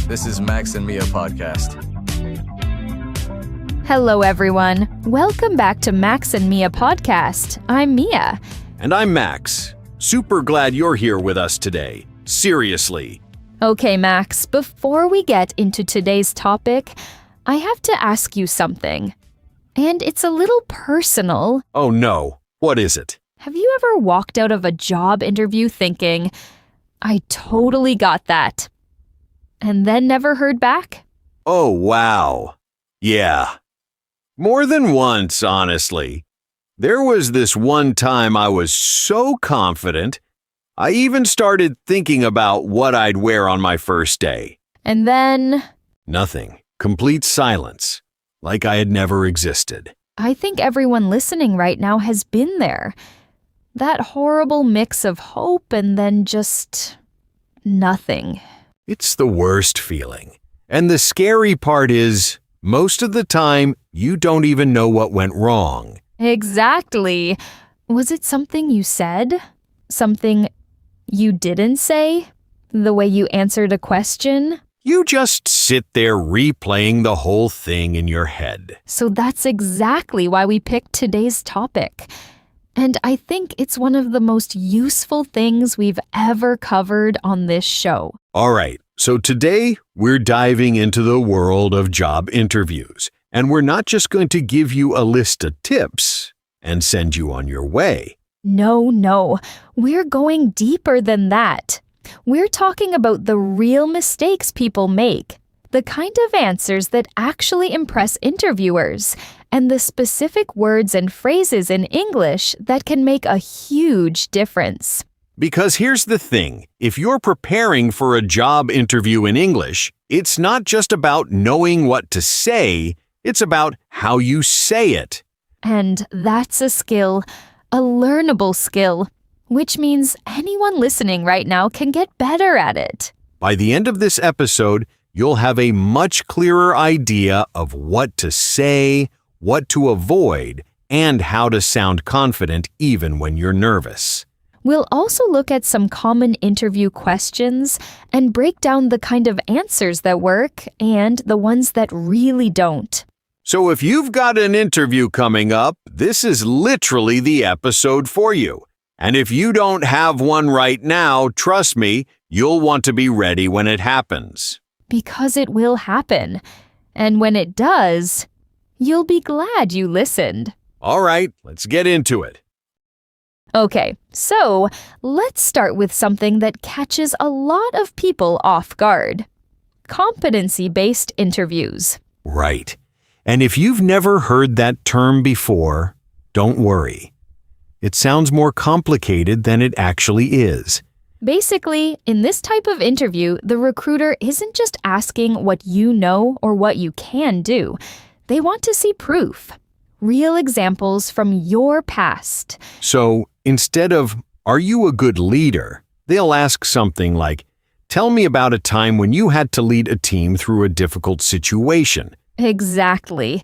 This is Max and Mia podcast. Hello, everyone. Welcome back to Max and Mia podcast. I'm Mia. And I'm Max. Super glad you're here with us today. Seriously. Okay, Max, before we get into today's topic, I have to ask you something. And it's a little personal. Oh no, what is it? Have you ever walked out of a job interview thinking, I totally got that, and then never heard back? Oh wow. Yeah. More than once, honestly. There was this one time I was so confident, I even started thinking about what I'd wear on my first day. And then... Nothing. Complete silence. Like I had never existed. I think everyone listening right now has been there. That horrible mix of hope and then just... nothing. It's the worst feeling. And the scary part is, most of the time, you don't even know what went wrong. Exactly. Was it something you said? Something you didn't say? The way you answered a question? You just sit there replaying the whole thing in your head. So that's exactly why we picked today's topic. And I think it's one of the most useful things we've ever covered on this show. All right, so today we're diving into the world of job interviews. And we're not just going to give you a list of tips and send you on your way. No. We're going deeper than that. We're talking about the real mistakes people make, the kind of answers that actually impress interviewers, and the specific words and phrases in English that can make a huge difference. Because here's the thing, if you're preparing for a job interview in English, it's not just about knowing what to say, it's about how you say it. And that's a skill, a learnable skill, which means anyone listening right now can get better at it. By the end of this episode, you'll have a much clearer idea of what to say, what to avoid, and how to sound confident even when you're nervous. We'll also look at some common interview questions and break down the kind of answers that work and the ones that really don't. So if you've got an interview coming up, this is literally the episode for you. And if you don't have one right now, trust me, you'll want to be ready when it happens. Because it will happen. And when it does, you'll be glad you listened. All right, let's get into it. Okay, so let's start with something that catches a lot of people off guard. Competency-based interviews. Right. And if you've never heard that term before, don't worry. It sounds more complicated than it actually is. Basically, in this type of interview, the recruiter isn't just asking what you know or what you can do. They want to see proof. Real examples from your past. So, instead of, are you a good leader? They'll ask something like, tell me about a time when you had to lead a team through a difficult situation. Exactly.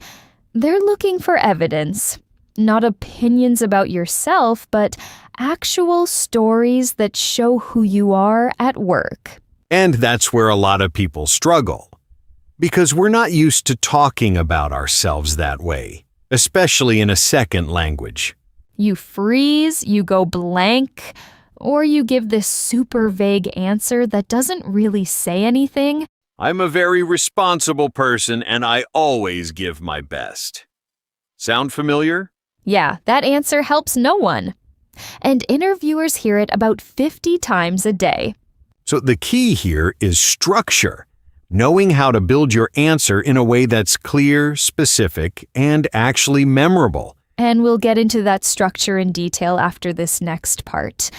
They're looking for evidence. Not opinions about yourself, but actual stories that show who you are at work. And that's where a lot of people struggle. Because we're not used to talking about ourselves that way, especially in a second language. You freeze, you go blank, or you give this super vague answer that doesn't really say anything. I'm a very responsible person and I always give my best. Sound familiar? Yeah, that answer helps no one. And interviewers hear it about 50 times a day. So the key here is structure, knowing how to build your answer in a way that's clear, specific, and actually memorable. And we'll get into that structure in detail after this next part.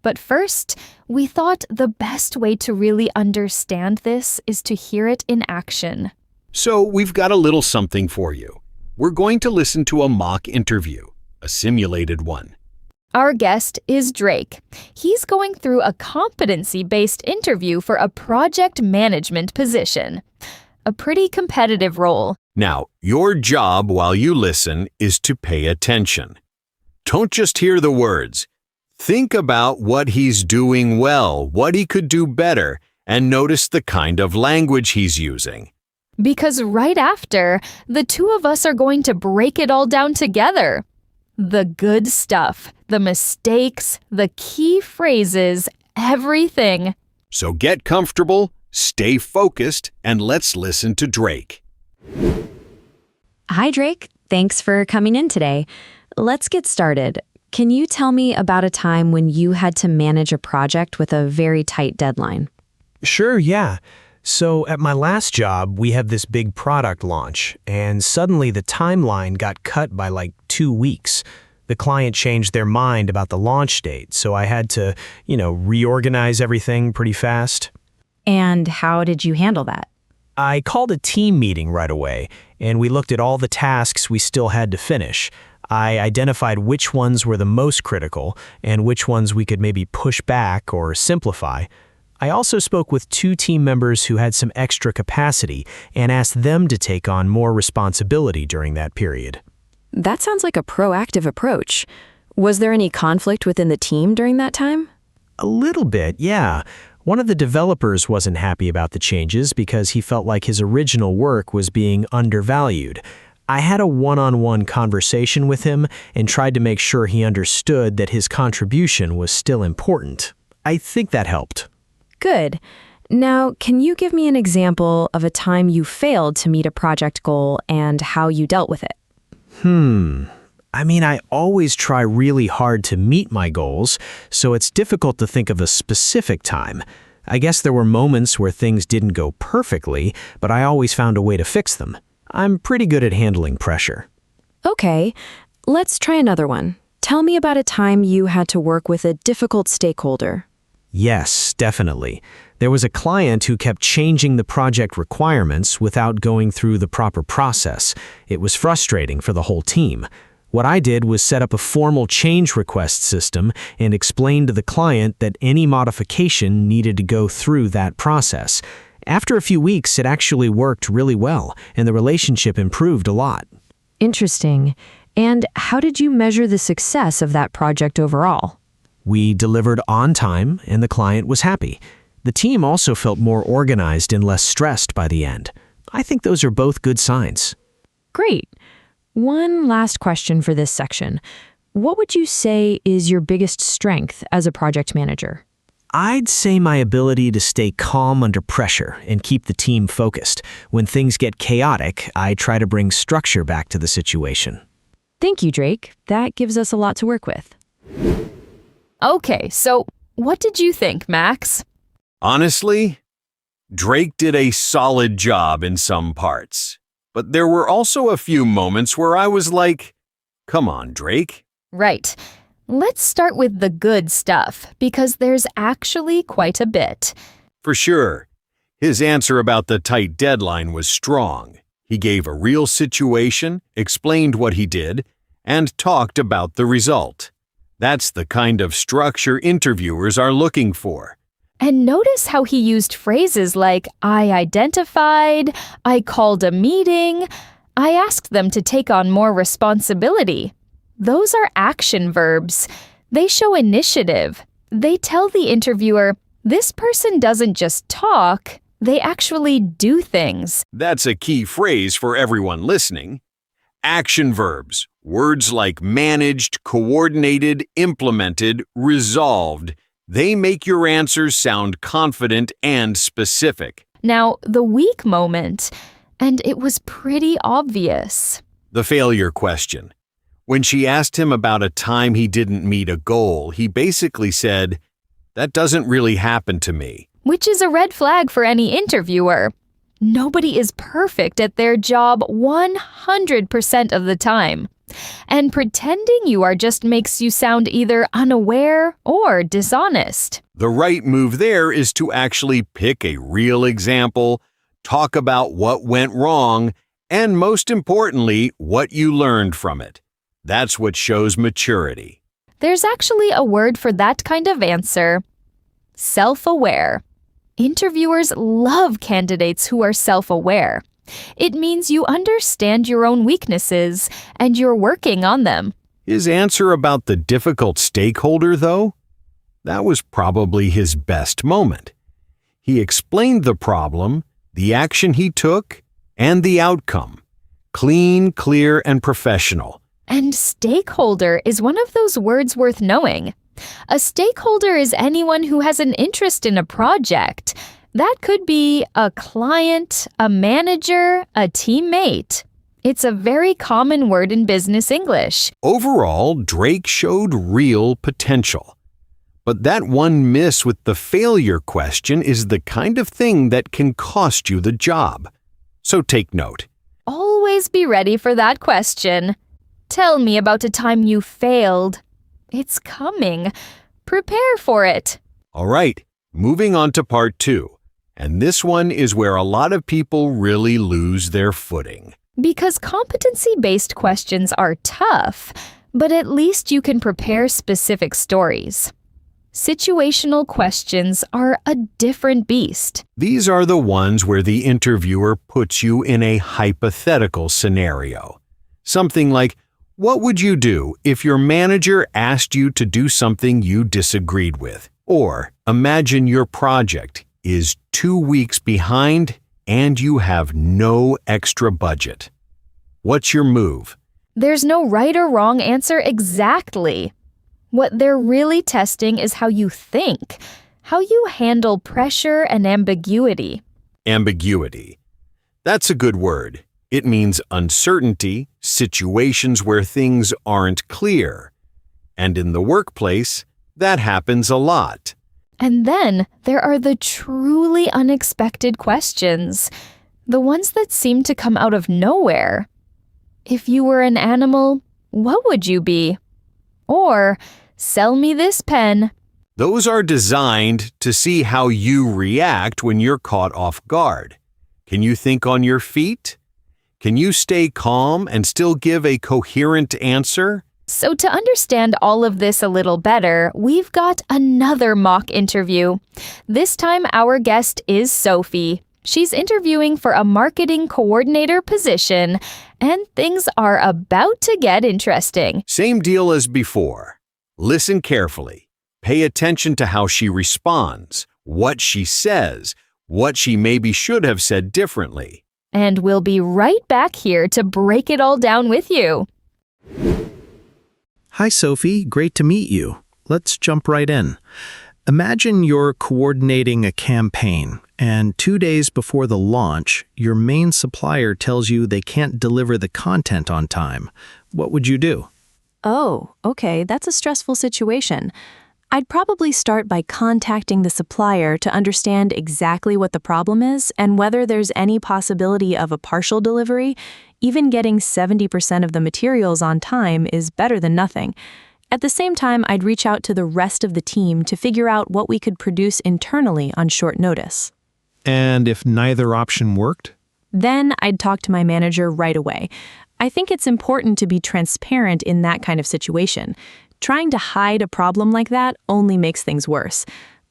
But first, we thought the best way to really understand this is to hear it in action. So we've got a little something for you. We're going to listen to a mock interview, a simulated one. Our guest is Drake. He's going through a competency-based interview for a project management position. A pretty competitive role. Now, your job while you listen is to pay attention. Don't just hear the words. Think about what he's doing well, what he could do better, and notice the kind of language he's using. Because right after, the two of us are going to break it all down together. The good stuff, the mistakes, the key phrases, everything. So get comfortable, stay focused, and let's listen to Drake. Hi, Drake. Thanks for coming in today. Let's get started. Can you tell me about a time when you had to manage a project with a very tight deadline? Sure, yeah. So at my last job, we had this big product launch, and suddenly the timeline got cut by like 2 weeks. The client changed their mind about the launch date, so I had to, reorganize everything pretty fast. And how did you handle that? I called a team meeting right away, and we looked at all the tasks we still had to finish. I identified which ones were the most critical and which ones we could maybe push back or simplify. I also spoke with 2 team members who had some extra capacity and asked them to take on more responsibility during that period. That sounds like a proactive approach. Was there any conflict within the team during that time? A little bit, yeah. One of the developers wasn't happy about the changes because he felt like his original work was being undervalued. I had a one-on-one conversation with him and tried to make sure he understood that his contribution was still important. I think that helped. Good. Now, can you give me an example of a time you failed to meet a project goal and how you dealt with it? I always try really hard to meet my goals, so it's difficult to think of a specific time. I guess there were moments where things didn't go perfectly, but I always found a way to fix them. I'm pretty good at handling pressure. Okay, let's try another one. Tell me about a time you had to work with a difficult stakeholder. Yes, definitely. There was a client who kept changing the project requirements without going through the proper process. It was frustrating for the whole team. What I did was set up a formal change request system and explain to the client that any modification needed to go through that process. After a few weeks, it actually worked really well, and the relationship improved a lot. Interesting. And how did you measure the success of that project overall? We delivered on time, and the client was happy. The team also felt more organized and less stressed by the end. I think those are both good signs. Great. One last question for this section. What would you say is your biggest strength as a project manager? I'd say my ability to stay calm under pressure and keep the team focused. When things get chaotic, I try to bring structure back to the situation. Thank you, Drake. That gives us a lot to work with. Okay, so what did you think, Max? Honestly, Drake did a solid job in some parts. But there were also a few moments where I was like, come on, Drake. Right. Let's start with the good stuff, because there's actually quite a bit. For sure. His answer about the tight deadline was strong. He gave a real situation, explained what he did, and talked about the result. That's the kind of structure interviewers are looking for. And notice how he used phrases like, I identified, I called a meeting, I asked them to take on more responsibility. Those are action verbs. They show initiative. They tell the interviewer, this person doesn't just talk, they actually do things. That's a key phrase for everyone listening. Action verbs, words like managed, coordinated, implemented, resolved. They make your answers sound confident and specific. Now, the weak moment, and it was pretty obvious. The failure question. When she asked him about a time he didn't meet a goal, he basically said, that doesn't really happen to me. Which is a red flag for any interviewer. Nobody is perfect at their job 100% of the time. And pretending you are just makes you sound either unaware or dishonest. The right move there is to actually pick a real example, talk about what went wrong, and most importantly, what you learned from it. That's what shows maturity. There's actually a word for that kind of answer. Self-aware. Interviewers love candidates who are self-aware. It means you understand your own weaknesses and you're working on them. His answer about the difficult stakeholder, though, that was probably his best moment. He explained the problem, the action he took, and the outcome. Clean, clear, and professional. And stakeholder is one of those words worth knowing. A stakeholder is anyone who has an interest in a project. That could be a client, a manager, a teammate. It's a very common word in business English. Overall, Drake showed real potential. But that one miss with the failure question is the kind of thing that can cost you the job. So take note. Always be ready for that question. Tell me about a time you failed. It's coming. Prepare for it. All right, moving on to part 2. And this one is where a lot of people really lose their footing. Because competency-based questions are tough, but at least you can prepare specific stories. Situational questions are a different beast. These are the ones where the interviewer puts you in a hypothetical scenario. Something like, what would you do if your manager asked you to do something you disagreed with? Or imagine your project is 2 weeks behind and you have no extra budget. What's your move? There's no right or wrong answer exactly. What they're really testing is how you think, how you handle pressure and ambiguity. Ambiguity. That's a good word. It means uncertainty, situations where things aren't clear. And in the workplace, that happens a lot. And then there are the truly unexpected questions, the ones that seem to come out of nowhere. If you were an animal, what would you be? Or, sell me this pen. Those are designed to see how you react when you're caught off guard. Can you think on your feet? Can you stay calm and still give a coherent answer? So to understand all of this a little better, we've got another mock interview. This time our guest is Sophie. She's interviewing for a marketing coordinator position, and things are about to get interesting. Same deal as before. Listen carefully. Pay attention to how she responds, what she says, what she maybe should have said differently. And we'll be right back here to break it all down with you. Hi, Sophie. Great to meet you. Let's jump right in. Imagine you're coordinating a campaign, and 2 days before the launch, your main supplier tells you they can't deliver the content on time. What would you do? Oh, okay, that's a stressful situation. I'd probably start by contacting the supplier to understand exactly what the problem is and whether there's any possibility of a partial delivery. Even getting 70% of the materials on time is better than nothing. At the same time, I'd reach out to the rest of the team to figure out what we could produce internally on short notice. And if neither option worked? Then I'd talk to my manager right away. I think it's important to be transparent in that kind of situation. Trying to hide a problem like that only makes things worse.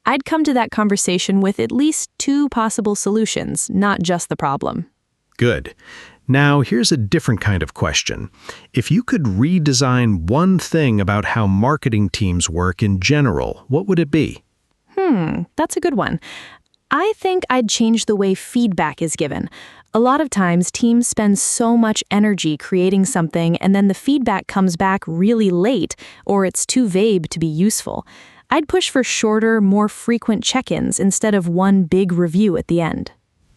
I'd come to that conversation with at least 2 possible solutions, not just the problem. Good. Now, here's a different kind of question. If you could redesign one thing about how marketing teams work in general, what would it be? That's a good one. I think I'd change the way feedback is given. A lot of times, teams spend so much energy creating something and then the feedback comes back really late or it's too vague to be useful. I'd push for shorter, more frequent check-ins instead of one big review at the end.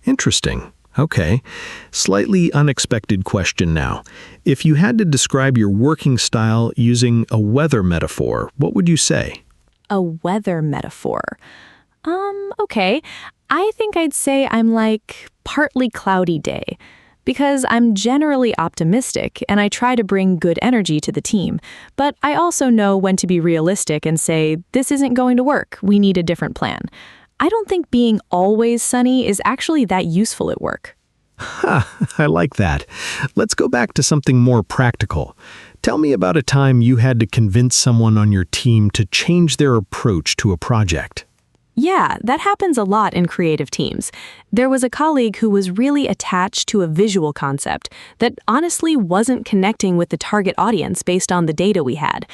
Interesting. Okay. Slightly unexpected question now. If you had to describe your working style using a weather metaphor, what would you say? A weather metaphor. Okay. I think I'd say I'm like partly cloudy day, because I'm generally optimistic and I try to bring good energy to the team. But I also know when to be realistic and say, this isn't going to work. We need a different plan. I don't think being always sunny is actually that useful at work. I like that. Let's go back to something more practical. Tell me about a time you had to convince someone on your team to change their approach to a project. Yeah, that happens a lot in creative teams. There was a colleague who was really attached to a visual concept that honestly wasn't connecting with the target audience based on the data we had.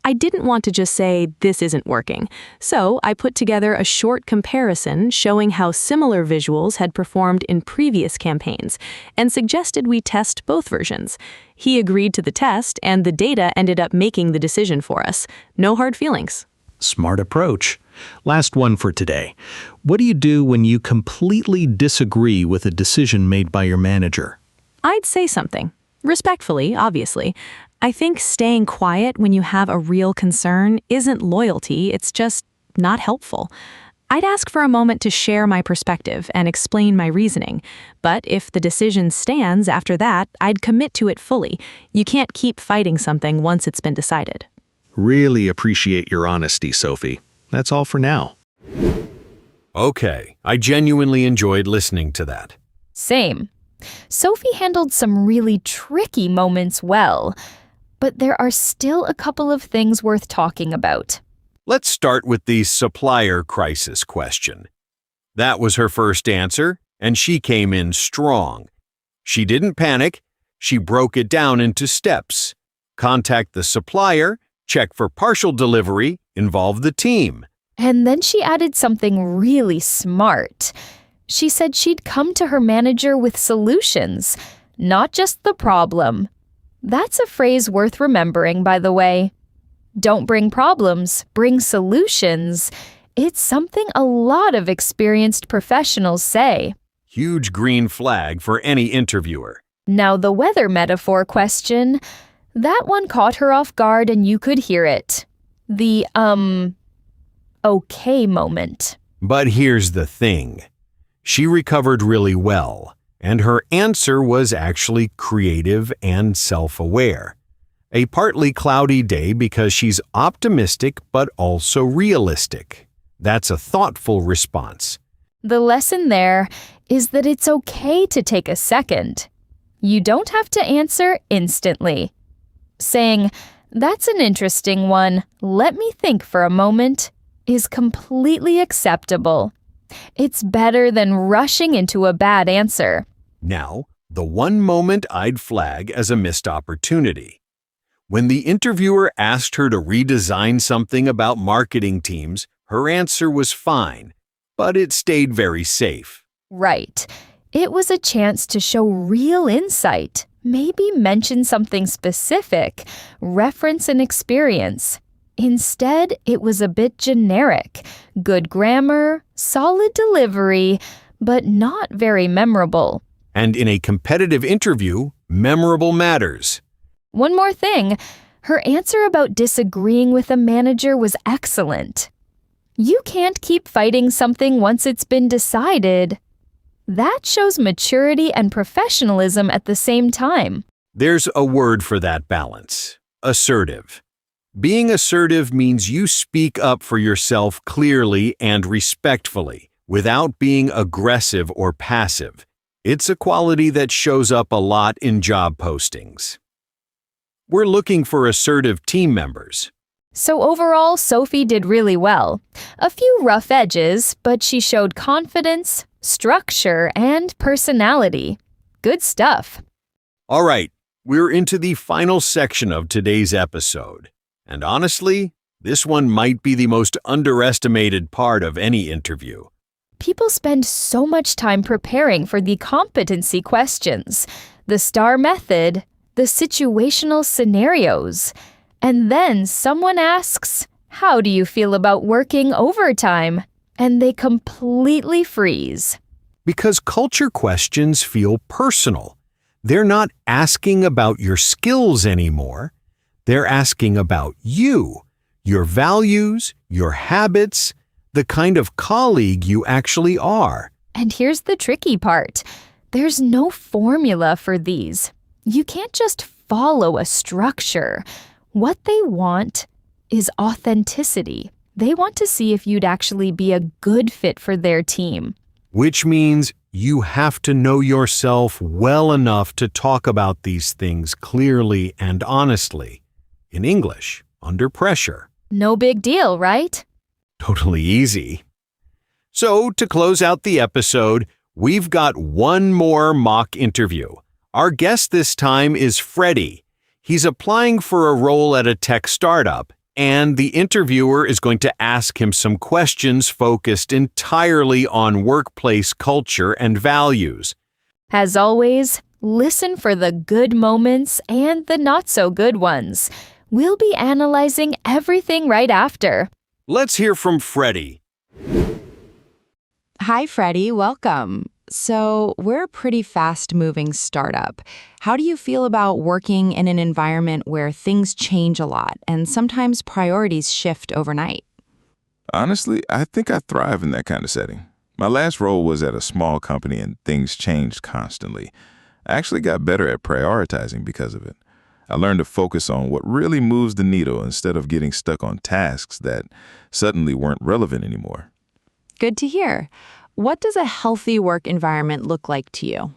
I didn't want to just say, this isn't working. So I put together a short comparison showing how similar visuals had performed in previous campaigns and suggested we test both versions. He agreed to the test, and the data ended up making the decision for us. No hard feelings. Smart approach. Last one for today. What do you do when you completely disagree with a decision made by your manager? I'd say something. Respectfully, obviously. I think staying quiet when you have a real concern isn't loyalty, it's just not helpful. I'd ask for a moment to share my perspective and explain my reasoning. But if the decision stands after that, I'd commit to it fully. You can't keep fighting something once it's been decided. Really appreciate your honesty, Sophie. That's all for now. Okay, I genuinely enjoyed listening to that. Same. Sophie handled some really tricky moments well, but there are still a couple of things worth talking about. Let's start with the supplier crisis question. That was her first answer, and she came in strong. She didn't panic. She broke it down into steps. Contact the supplier, check for partial delivery, involve the team. And then she added something really smart. She said she'd come to her manager with solutions, not just the problem. That's a phrase worth remembering, by the way. Don't bring problems, bring solutions. It's something a lot of experienced professionals say. Huge green flag for any interviewer. Now the weather metaphor question, that one caught her off guard and you could hear it. The, okay moment. But here's the thing. She recovered really well, and her answer was actually creative and self-aware. A partly cloudy day because she's optimistic but also realistic. That's a thoughtful response. The lesson there is that it's okay to take a second. You don't have to answer instantly. Saying, "That's an interesting one, let me think for a moment," is completely acceptable. It's better than rushing into a bad answer. Now, the one moment I'd flag as a missed opportunity. When the interviewer asked her to redesign something about marketing teams, her answer was fine, but it stayed very safe. Right. It was a chance to show real insight, maybe mention something specific, reference an experience. Instead, it was a bit generic. Good grammar, solid delivery, but not very memorable. And in a competitive interview, memorable matters. One more thing, her answer about disagreeing with a manager was excellent. You can't keep fighting something once it's been decided. That shows maturity and professionalism at the same time. There's a word for that balance: assertive. Being assertive means you speak up for yourself clearly and respectfully, without being aggressive or passive. It's a quality that shows up a lot in job postings. We're looking for assertive team members. So overall, Sophie did really well. A few rough edges, but she showed confidence, structure, and personality. Good stuff. All right, we're into the final section of today's episode. And honestly, this one might be the most underestimated part of any interview. People spend so much time preparing for the competency questions, the STAR method, the situational scenarios. And then someone asks, "How do you feel about working overtime?" And they completely freeze. Because culture questions feel personal. They're not asking about your skills anymore. They're asking about you, your values, your habits, the kind of colleague you actually are. And here's the tricky part. There's no formula for these. You can't just follow a structure. What they want is authenticity. They want to see if you'd actually be a good fit for their team. Which means you have to know yourself well enough to talk about these things clearly and honestly. In English, under pressure. No big deal, right? Totally easy. So, to close out the episode, we've got one more mock interview. Our guest this time is Freddie. He's applying for a role at a tech startup, And the interviewer is going to ask him some questions focused entirely on workplace culture and values. As always, listen for the good moments and the not-so-good ones. We'll be analyzing everything right after. Let's hear from Freddie. Hi, Freddie. Welcome. So, we're a pretty fast-moving startup. How do you feel about working in an environment where things change a lot and sometimes priorities shift overnight? Honestly, I think I thrive in that kind of setting. My last role was at a small company and things changed constantly. I actually got better at prioritizing because of it. I learned to focus on what really moves the needle instead of getting stuck on tasks that suddenly weren't relevant anymore. Good to hear. What does a healthy work environment look like to you?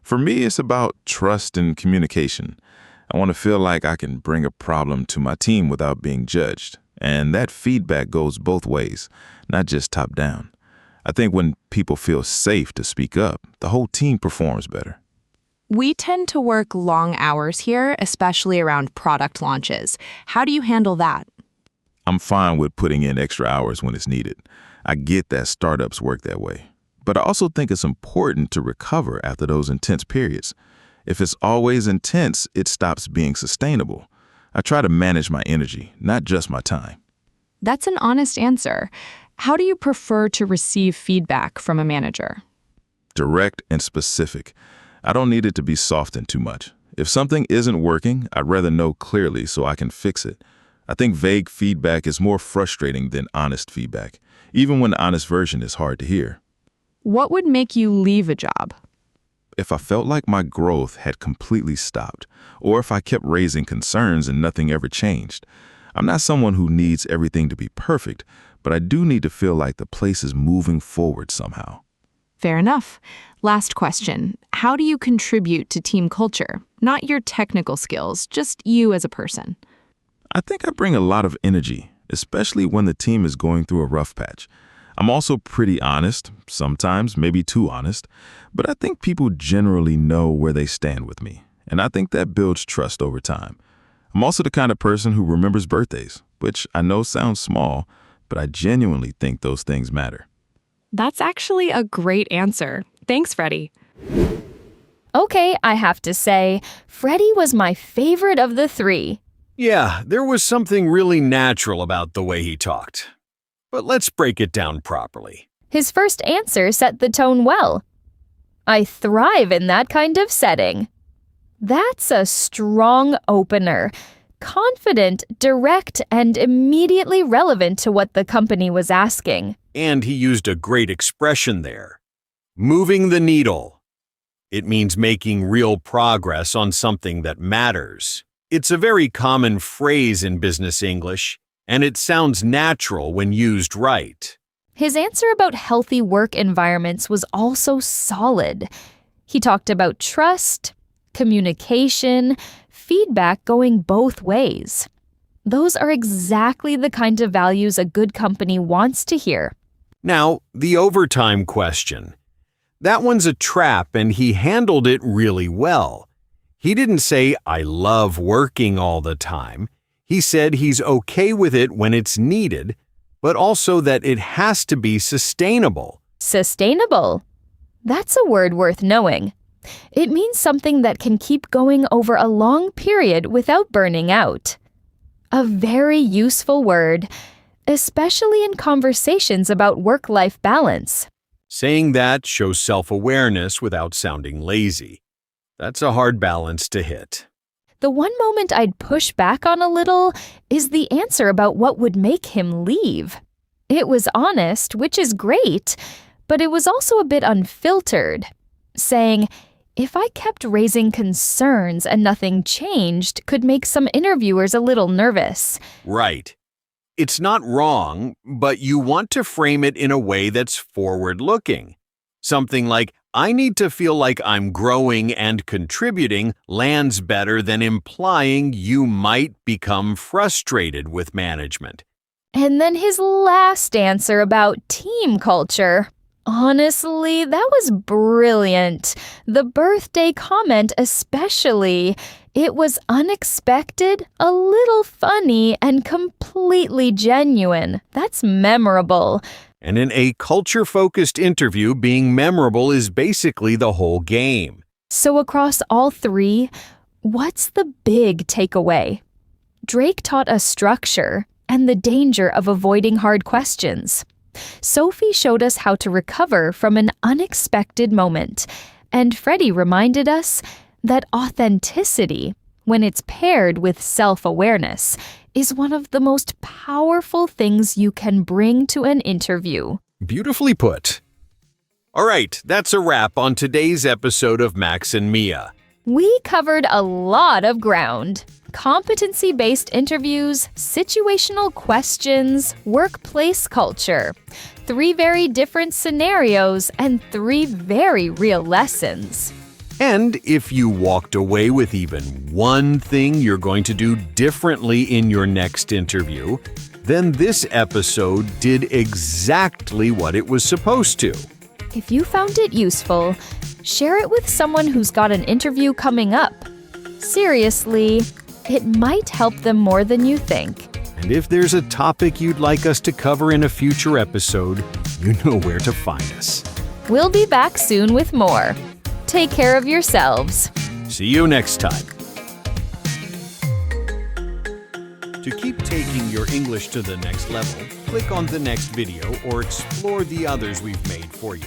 For me, it's about trust and communication. I want to feel like I can bring a problem to my team without being judged. And that feedback goes both ways, not just top down. I think when people feel safe to speak up, the whole team performs better. We tend to work long hours here, especially around product launches. How do you handle that? I'm fine with putting in extra hours when it's needed. I get that startups work that way. But I also think it's important to recover after those intense periods. If it's always intense, it stops being sustainable. I try to manage my energy, not just my time. That's an honest answer. How do you prefer to receive feedback from a manager? Direct and specific. I don't need it to be softened too much. If something isn't working, I'd rather know clearly so I can fix it. I think vague feedback is more frustrating than honest feedback, even when the honest version is hard to hear. What would make you leave a job? If I felt like my growth had completely stopped, or if I kept raising concerns and nothing ever changed. I'm not someone who needs everything to be perfect, but I do need to feel like the place is moving forward somehow. Fair enough. Last question. How do you contribute to team culture? Not your technical skills, just you as a person. I think I bring a lot of energy, especially when the team is going through a rough patch. I'm also pretty honest, sometimes maybe too honest, but I think people generally know where they stand with me, and I think that builds trust over time. I'm also the kind of person who remembers birthdays, which I know sounds small, but I genuinely think those things matter. That's actually a great answer. Thanks, Freddie. Okay, I have to say, Freddie was my favorite of the three. Yeah, there was something really natural about the way he talked. But let's break it down properly. His first answer set the tone well. I thrive in that kind of setting. That's a strong opener. Confident, direct, and immediately relevant to what the company was asking. And he used a great expression there. Moving the needle. It means making real progress on something that matters. It's a very common phrase in business English, and it sounds natural when used right. His answer about healthy work environments was also solid. He talked about trust, communication, feedback going both ways. Those are exactly the kind of values a good company wants to hear. Now, the overtime question. That one's a trap, and he handled it really well. He didn't say, I love working all the time. He said he's okay with it when it's needed, but also that it has to be sustainable. Sustainable. That's a word worth knowing. It means something that can keep going over a long period without burning out. A very useful word, especially in conversations about work-life balance. Saying that shows self-awareness without sounding lazy. That's a hard balance to hit. The one moment I'd push back on a little is the answer about what would make him leave. It was honest, which is great, but it was also a bit unfiltered, saying, if I kept raising concerns and nothing changed, could make some interviewers a little nervous. Right. It's not wrong, but you want to frame it in a way that's forward-looking. Something like, I need to feel like I'm growing and contributing lands better than implying you might become frustrated with management. And then his last answer about team culture. Honestly, that was brilliant. The birthday comment especially. It was unexpected, a little funny, and completely genuine. That's memorable. And in a culture-focused interview, being memorable is basically the whole game. So across all three, what's the big takeaway? Drake taught us structure and the danger of avoiding hard questions. Sophie showed us how to recover from an unexpected moment. And Freddie reminded us that authenticity, when it's paired with self-awareness, is one of the most powerful things you can bring to an interview. Beautifully put. All right, that's a wrap on today's episode of Max and Mia. We covered a lot of ground. Competency-based interviews, situational questions, workplace culture. 3 very different scenarios and 3 very real lessons. And if you walked away with even one thing you're going to do differently in your next interview, then this episode did exactly what it was supposed to. If you found it useful, share it with someone who's got an interview coming up. Seriously, it might help them more than you think. And if there's a topic you'd like us to cover in a future episode, you know where to find us. We'll be back soon with more. Take care of yourselves. See you next time. To keep taking your English to the next level, click on the next video or explore the others we've made for you.